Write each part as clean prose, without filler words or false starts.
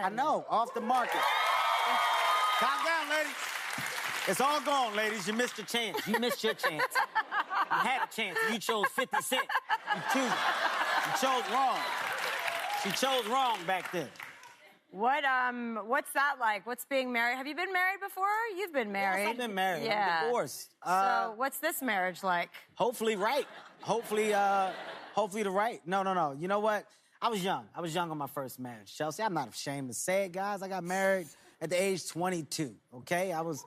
I know, off the market. Calm down, ladies. It's all gone, ladies. You missed your chance. You missed your chance. You had a chance. You chose 50 Cent. You chose wrong. She chose wrong back then. What's that like? What's being married? Have you been married before? You've been married. Yes, I've been married. Yeah. I'm divorced. So what's this marriage like? Hopefully right. Hopefully the right. No. You know what? I was young on my first marriage, Chelsea. I'm not ashamed to say it, guys. I got married at the age 22, okay? I was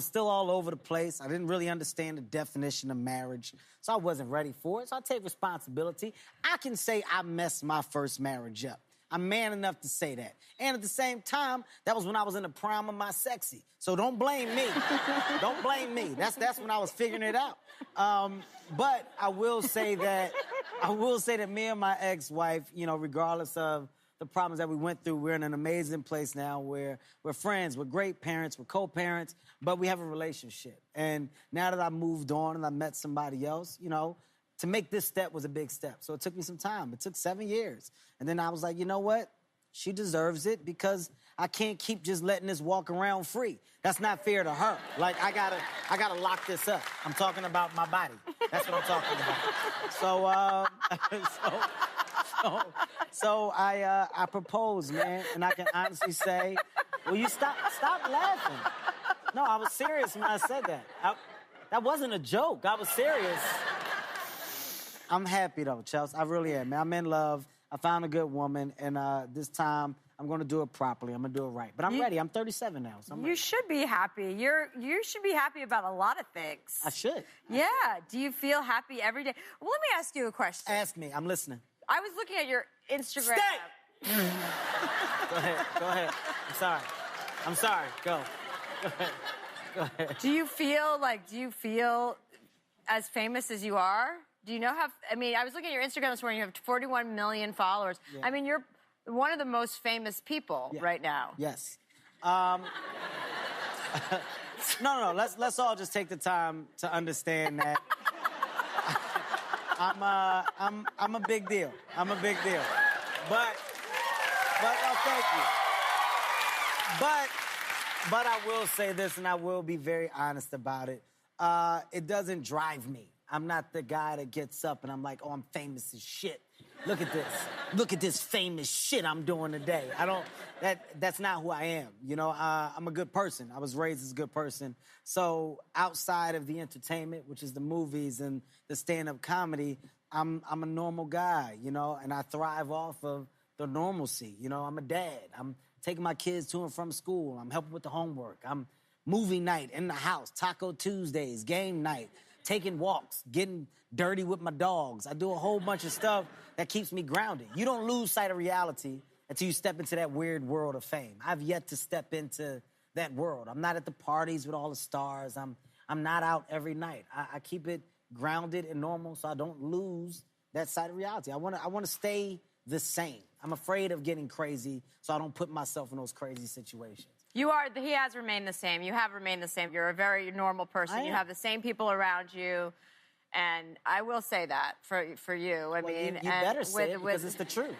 still all over the place. I didn't really understand the definition of marriage, so I wasn't ready for it. So I take responsibility. I can say I messed my first marriage up. I'm man enough to say that. And at the same time, that was when I was in the prime of my sexy. So don't blame me. Don't blame me. That's when I was figuring it out. But I will say that me and my ex-wife, you know, regardless of the problems that we went through, we're in an amazing place now where we're friends, we're great parents, we're co-parents, but we have a relationship. And now that I moved on and I met somebody else, you know, to make this step was a big step. So it took me some time. It took 7 years. And then I was like, you know what? She deserves it because I can't keep just letting this walk around free. That's not fair to her. Like, I gotta lock this up. I'm talking about my body. That's what I'm talking about. So I proposed, man, and I can honestly say, will you stop laughing? No, I was serious when I said that. That wasn't a joke. I was serious. I'm happy, though, Chelsea. I really am, man. I'm in love. I found a good woman, and this time I'm going to do it properly. I'm going to do it right. But I'm ready. I'm 37 now, so I'm ready. You should be happy. You should be happy about a lot of things. I should. Yeah. Do you feel happy every day? Well, let me ask you a question. Ask me. I'm listening. I was looking at your Instagram. Stay! Go ahead. I'm sorry. Go ahead. Do you feel as famous as you are? Do you know how... I mean, I was looking at your Instagram this morning. You have 41 million followers. Yeah. I mean, you're one of the most famous people right now. Yes. No. Let's all just take the time to understand that I'm a big deal. I'm a big deal. But thank you. But I will say this, and I will be very honest about it. It doesn't drive me. I'm not the guy that gets up and I'm like, oh, I'm famous as shit. Look at this. Look at this famous shit I'm doing today. That's not who I am. You know, I'm a good person. I was raised as a good person. So outside of the entertainment, which is the movies and the stand-up comedy, I'm a normal guy, you know, and I thrive off of the normalcy. You know, I'm a dad. I'm taking my kids to and from school. I'm helping with the homework. I'm movie night in the house, Taco Tuesdays, game night, taking walks, getting dirty with my dogs. I do a whole bunch of stuff that keeps me grounded. You don't lose sight of reality until you step into that weird world of fame. I've yet to step into that world. I'm not at the parties with all the stars. I'm not out every night. I keep it grounded and normal so I don't lose that side of reality. I want to stay the same. I'm afraid of getting crazy, so I don't put myself in those crazy situations. He has remained the same. You have remained the same. You're a very normal person. You have the same people around you. And I will say that for you. I mean, you better say it because it's the truth.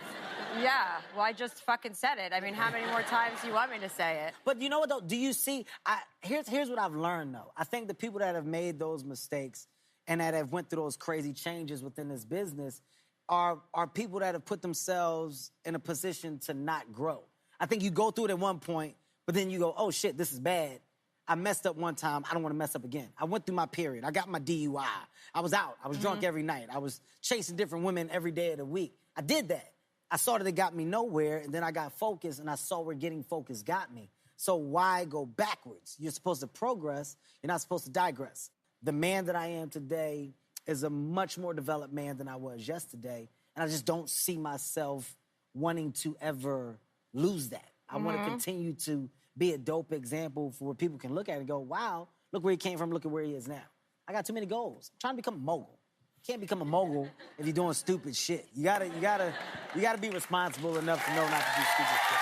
Yeah. Well, I just fucking said it. I mean, how many more times do you want me to say it? But you know what, though? Do you see... Here's what I've learned, though. I think the people that have made those mistakes and that have went through those crazy changes within this business are people that have put themselves in a position to not grow. I think you go through it at one point, but then you go, oh, shit, this is bad. I messed up one time. I don't want to mess up again. I went through my period. I got my DUI. I was out. I was drunk every night. I was chasing different women every day of the week. I did that. I saw that it got me nowhere, and then I got focused, and I saw where getting focused got me. So why go backwards? You're supposed to progress. You're not supposed to digress. The man that I am today is a much more developed man than I was yesterday, and I just don't see myself wanting to ever lose that. I want to continue to be a dope example for where people can look at it and go, wow, look where he came from, look at where he is now. I got too many goals. I'm trying to become a mogul. You can't become a mogul if you're doing stupid shit. You gotta be responsible enough to know not to do stupid shit.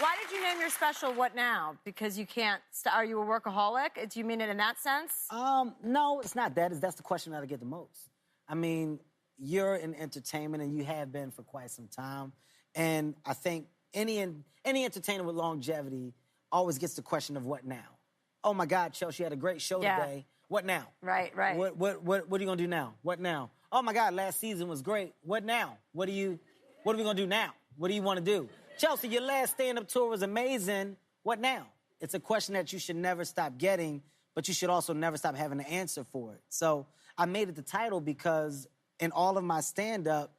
Why did you name your special What Now? Because you can't, are you a workaholic? Do you mean it in that sense? No, it's not that. That's the question that I get the most. I mean, you're in entertainment and you have been for quite some time. And I think any entertainer with longevity always gets the question of what now? Oh my God, Chelsea had a great show today. What now? Right. What are you gonna do now? What now? Oh my God, last season was great. What now? What are we gonna do now? What do you want to do? Chelsea, your last stand-up tour was amazing. What now? It's a question that you should never stop getting, but you should also never stop having an answer for it. So I made it the title because in all of my stand-up,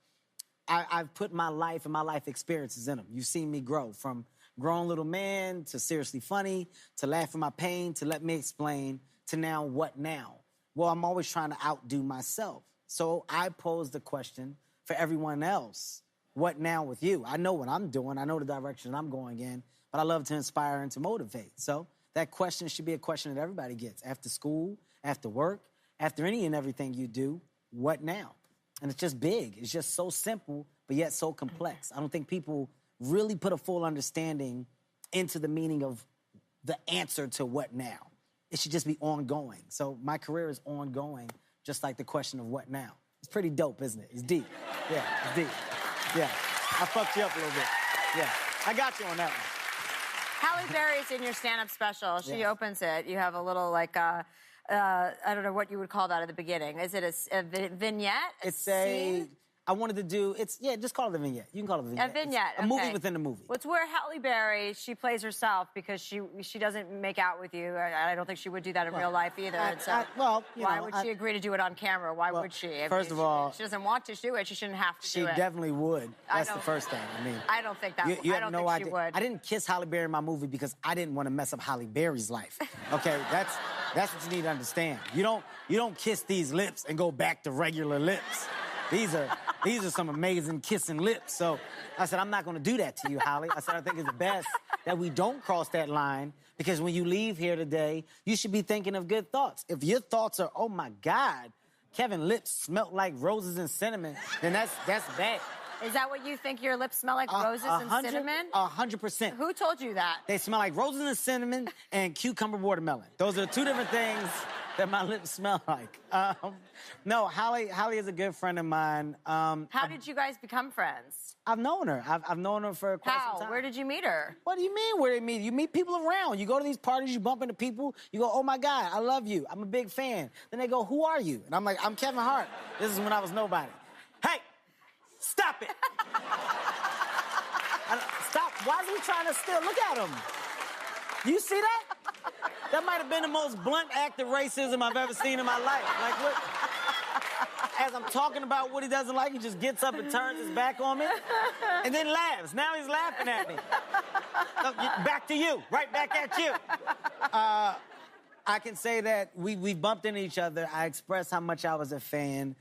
I've put my life and my life experiences in them. You've seen me grow from grown little man to seriously funny to laugh at my pain to let me explain to now what now? Well, I'm always trying to outdo myself. So I pose the question for everyone else, what now with you? I know what I'm doing. I know the direction I'm going in, but I love to inspire and to motivate. So that question should be a question that everybody gets. After school, after work, after any and everything you do, what now? And it's just big. It's just so simple, but yet so complex. I don't think people really put a full understanding into the meaning of the answer to what now. It should just be ongoing. So my career is ongoing, just like the question of what now. It's pretty dope, isn't it? It's deep. Yeah, it's deep. Yeah. I fucked you up a little bit. Yeah. I got you on that one. Halle Berry's in your stand-up special. She Yes. opens it. You have a little, like, I don't know what you would call that at the beginning. Is it a vignette? It's scene? I wanted to do, just call it a vignette. You can call it a vignette. A vignette, It's a movie within a movie. Well, it's where Halle Berry, she plays herself because she doesn't make out with you. I don't think she would do that in real life either. Why would she agree to do it on camera? Why would she? First of all, she doesn't want to do it. She shouldn't have to do it. She definitely would. That's the first thing. I mean, I don't think that. I don't think she would. I didn't kiss Halle Berry in my movie because I didn't want to mess up Halle Berry's life. Okay, that's what you need to understand. You don't kiss these lips and go back to regular lips. These are some amazing kissing lips. So I said, I'm not going to do that to you, Halle. I said, I think it's best that we don't cross that line because when you leave here today, you should be thinking of good thoughts. If your thoughts are, oh my God, Kevin's lips smelt like roses and cinnamon, then that's bad. Is that what you think your lips smell like, roses and cinnamon? 100%. Who told you that? They smell like roses and cinnamon and cucumber watermelon. Those are the two different things that my lips smell like. No, Halle is a good friend of mine. How did you guys become friends? I've known her. I've known her for quite some time. How? Where did you meet her? What do you mean where did you meet? You meet people around. You go to these parties, you bump into people, you go, oh my God, I love you. I'm a big fan. Then they go, who are you? And I'm like, I'm Kevin Hart. This is when I was nobody. Hey! Stop it! Stop. Why is he trying to steal? Look at him. You see that? That might have been the most blunt act of racism I've ever seen in my life. Like, what? As I'm talking about what he doesn't like, he just gets up and turns his back on me and then laughs. Now he's laughing at me. Back to you. Right back at you. I can say that we bumped into each other. I expressed how much I was a fan.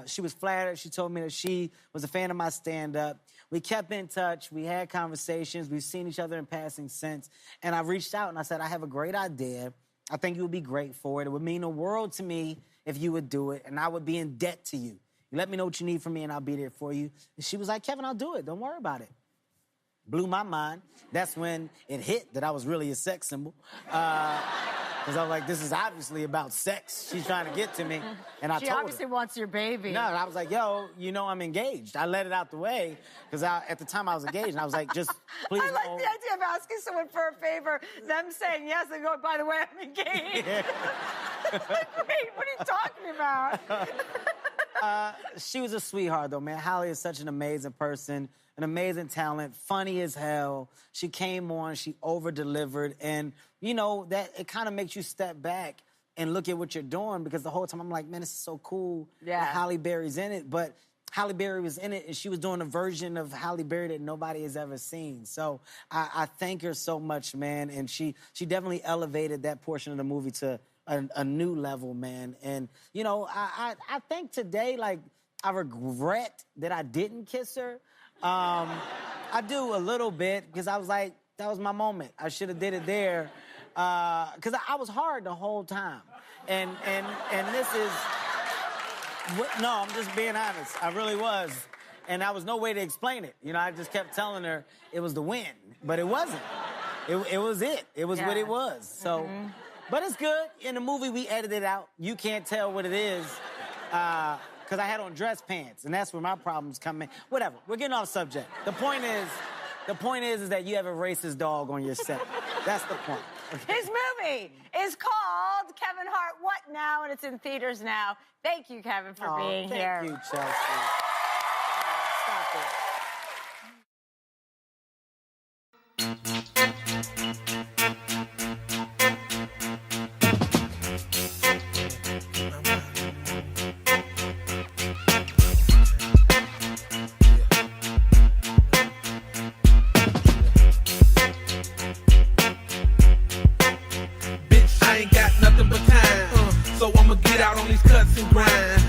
She was flattered. She told me that she was a fan of my stand-up. We kept in touch. We had conversations. We've seen each other in passing since. And I reached out and I said, I have a great idea. I think you would be great for it. It would mean the world to me if you would do it, and I would be in debt to you. You let me know what you need from me, and I'll be there for you. And she was like, Kevin, I'll do it. Don't worry about it. Blew my mind. That's when it hit that I was really a sex symbol. Because I was like, this is obviously about sex. She's trying to get to me. And I told her. She obviously wants your baby. No, I was like, yo, you know I'm engaged. I let it out the way because at the time I was engaged. And I was like, just please I like the idea of asking someone for a favor, them saying yes, and going, by the way, I'm engaged. Yeah. Wait, what are you talking about? She was a sweetheart, though, man. Halle is such an amazing person, an amazing talent, funny as hell. She came on, she over-delivered, and, you know, that it kind of makes you step back and look at what you're doing because the whole time I'm like, man, this is so cool that Halle Berry's in it, but Halle Berry was in it, and she was doing a version of Halle Berry that nobody has ever seen. So I thank her so much, man, and she definitely elevated that portion of the movie to a new level, man. And, you know, I think today, like, I regret that I didn't kiss her. I do a little bit because I was like, that was my moment. I should have did it there because I was hard the whole time. And this is... No, I'm just being honest. I really was. And there was no way to explain it. You know, I just kept telling her it was the wind, but it wasn't. It was it. It was what it was. So, but it's good. In the movie, we edited it out. You can't tell what it is. because I had on dress pants, and that's where my problems come in. Whatever, we're getting off subject. The point is that you have a racist dog on your set. That's the point. Okay? His movie is called Kevin Hart, What Now? And it's in theaters now. Thank you, Kevin, for being here. Thank you, Chelsea. Stop it. So I'ma get out on these cuts and grind.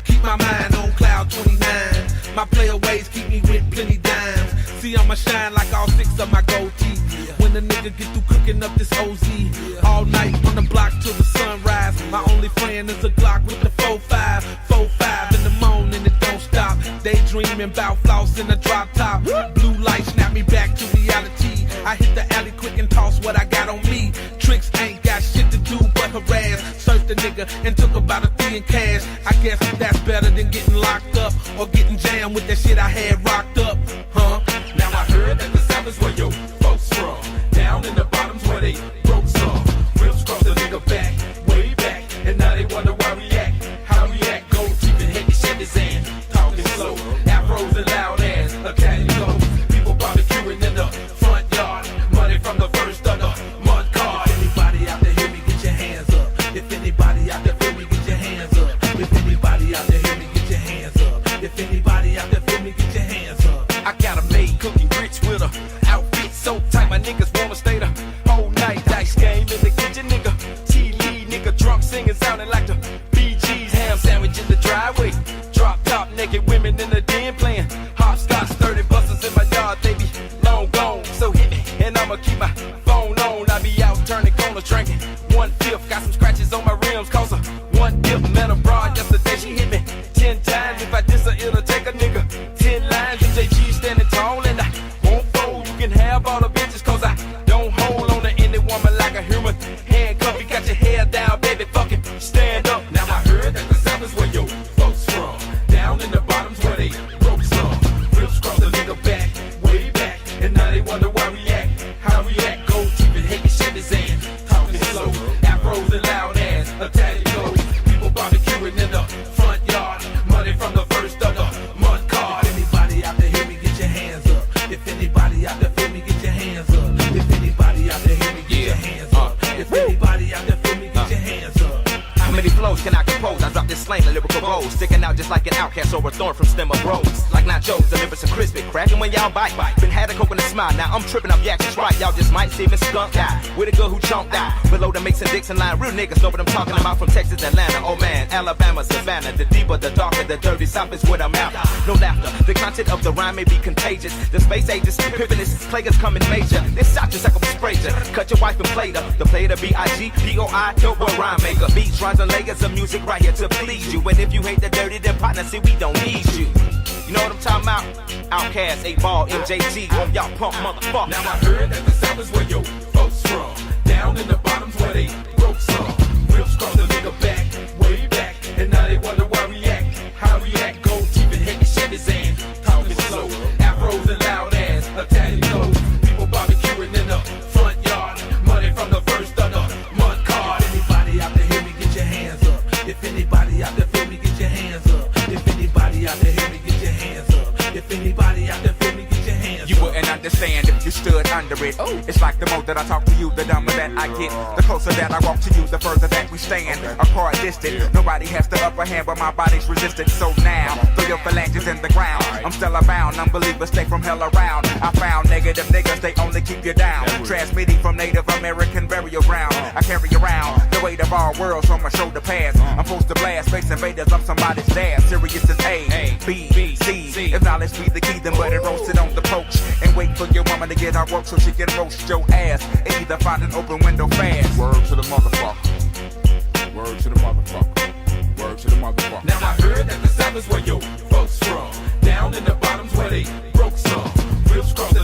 Keep my mind on cloud 29. My player ways keep me with plenty dimes. See I'ma shine like all 6 of my gold teeth. When the nigga get through cooking up this OZ. All night on the block till the sunrise. My only friend is a Glock with the 4-5. 4-5 in the morning, it don't stop. Daydreaming about floss in a drop top. Blue light snap me back to reality. I hit the alley quick and toss what I got on me. Tricks ain't got shit to do but harass. Searched the nigga and took about a 3 in cash. I guess that's better than getting locked up or getting jammed with that shit I had rocked up. Huh? Now I heard that the South is where your folks from. Down in the bottoms where they broke some. Rips cross the nigga back, way back. And now they wonder why we act, how we act. Gold teeth and heavy Chevys and talking slow. Afros and loud ass, a caddy goes. People barbecuing in the front yard. Money from the first of the month card. Anybody out there hear me, get your hands up. If anybody out there feel me, get your hands up. If anybody out there hear me, get your hands up. If anybody out there feel me, get your hands up. I got a maid cooking grits with her. Outfit so tight, my niggas wanna stay the whole night. Dice game in the kitchen, nigga. T-Lee, nigga, drunk singing, sounding like the BG's. Ham sandwich in the driveway. Drop top, naked women in the den playing hopscotch. 30 buses in my yard, they be long gone. So hit me, and I'ma keep my phone on. I be out turning corners, drinking 1/5. Got some scratches on my rims, cause a 1 dip. Met a broad yesterday, she hit me 10 times. If I diss her, it'll take a nigga 10 lines. MJG standing tall, and I won't fold. You can have all the bitches, cause I don't hold on to any woman like a human. Handcuff, you got your hair down, baby, fucking stand up. Now I heard that the South is where your folks from. Down in the bottoms where they broke some. Rips cross the nigga back, way back. And now they wonder why we act, how we act. Gold teeth and heavy Chevys and talking slow. Afros and loud ass, a tatty goes. People barbecuing in the front yard. Money from the first of the month card. Anybody out there hear me, get your hands up. If anybody out there feel me, get your hands up. If anybody out there hear me, get your hands up. If anybody out there feel me, get your hands up. How many flows can I compose? I drop this slang, a lyrical rose, sticking out just like an outcast or a thorn from stem of rose. Like nachos, the lips are crispy, cracking when y'all bite. Been had a coconut smile, now I'm tripping up yak and sprite. Y'all just might see me skunk out with a girl who chunked out below the Mason Dixon line. Real niggas know what I'm talking about, from Texas, Atlanta, oh man, Alabama, Savannah. The deeper, the darker, the dirty South is what I'm out. No laughter, the content of the rhyme may be contagious. The space age is pivotless, players coming major. This shot just like a sprayer. Cut your wife and play the play the B-I-G-P-O-I, dope boy rhyme maker. Beats, rhymes, and layers of music right here to please you. And if you hate the dirty, then partner, see we don't need you. You know what I'm talking about? Outkast, 8-Ball, MJG, on y'all punk motherfucker. Now I heard that the South is where your folks from. Down in the bottoms where they broke some. Rips cross the nigga back, way back. And now they wonder why we act, how we act. Gold teeth and heavy Chevys and talking slow. Afros and loud ass, a tatty goes. People barbecuing in the front yard. Money from the first of the month card. Anybody out there hear me, get your hands up. If anybody out there feel me, get your hands up. If anybody out there hear me, get your hands up. If anybody out there feel me, get your hands up. You wouldn't understand if you stood under it. It's like the more that I talk to you, the dumber that I get. The closer that I walk to you, the further that we stand. Apart, distant. Nobody has the upper hand, but my body's resistant. So now, throw your phalanges in the ground. I'm still abound. Unbelievers stay from hell around. I found negative niggas, they only keep you down. Transmitting from Native American burial ground. I carry around the weight of our worlds on my shoulder pads. I'm supposed to blast space invaders, I'm somebody's dad. Serious as A, B, C. If knowledge be the key, then butter roasted on the poach. And wait for your woman to get her work so she can roast your ass. Either find an open window fast. Word to the motherfucker. Word to the motherfucker. Word to the motherfucker. Now I heard that the South is where your folks from. Down in the bottoms where they broke some. Rips cross the